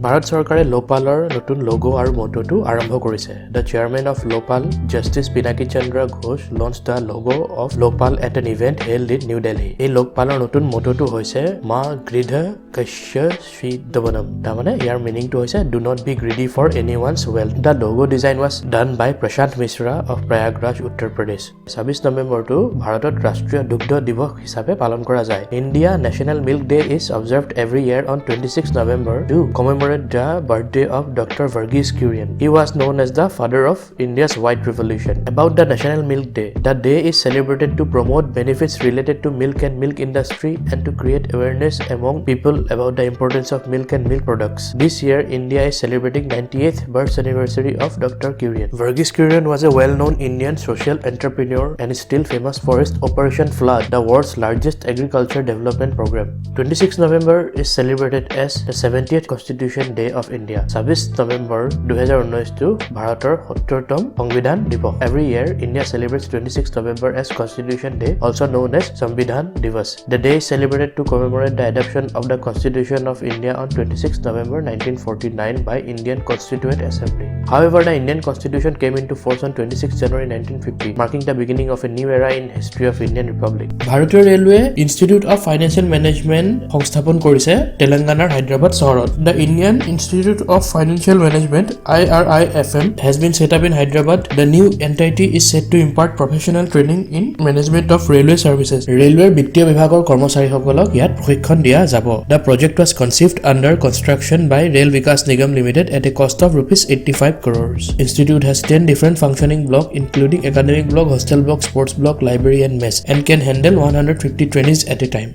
ভাৰত চৰকাৰে লোকপালৰ নতুন লোগো আৰু মটোটো আৰম্ভ কৰিছে। The chairman of Lokpal, Justice Pinaki Chandra Ghosh, launched the logo of Lokpal at an event held in New Delhi. এই লোকপালৰ নতুন মটোটো হৈছে মা গৃধা কশ্যা শ্ৰী দবনম। তাৰমানে ইয়াৰ মিনিংটো হৈছে do not be greedy for anyone's wealth. The logo design was done by Prashant Mishra of Prayagraj, Uttar Pradesh. 26 নৱেম্বৰটো ভাৰতত ৰাষ্ট্ৰীয় দুগ্ধ দিৱস হিচাপে পালন কৰা যায়। India National Milk Day is observed every year on 26 November to commemorate the birthday of Dr. Verghese Kurian. He was known as the father of India's White Revolution. About the National Milk Day, the day is celebrated to promote benefits related to milk and milk industry and to create awareness among people about the importance of milk and milk products. This year, India is celebrating 98th birth anniversary of Dr. Kurian. Verghese Kurian was a well-known Indian social entrepreneur and is still famous for his Operation Flood, the world's largest agriculture development program. 26 November is celebrated as the 70th Constitution Day of India. 26 November 2019 to ভাৰতৰ 70তম সংবিধান দিৱস. Every year, India celebrates 26 November as Constitution Day, also known as Sambidhan Divas. The day is celebrated to commemorate the adoption of the Constitution of India on 26 November 1949 by Indian Constituent Assembly. However, the Indian Constitution came into force on 26 January 1950, marking the beginning of a new era in history of Indian Republic. ভাৰতীয় railway institute of financial management সংস্থাপন কৰিছে তেলেংগানাৰ হায়দৰাবাদ চহৰত। The Indian Institute of Financial Management (IRIFM) has been set up in Hyderabad. The new entity is set to impart professional training in management of railway services. ৰেলৱেৰ বিত্তীয় বিভাগৰ কৰ্মচাৰীসকলক ইয়াত প্ৰশিক্ষণ দিয়া যাব। The project was conceived under construction by Rail Vikas Nigam Limited at a cost of rupees 85 crores. Institute has 10 different functioning blocks including academic block, hostel block, sports block, library and mess, and can handle 150 trainees at a time.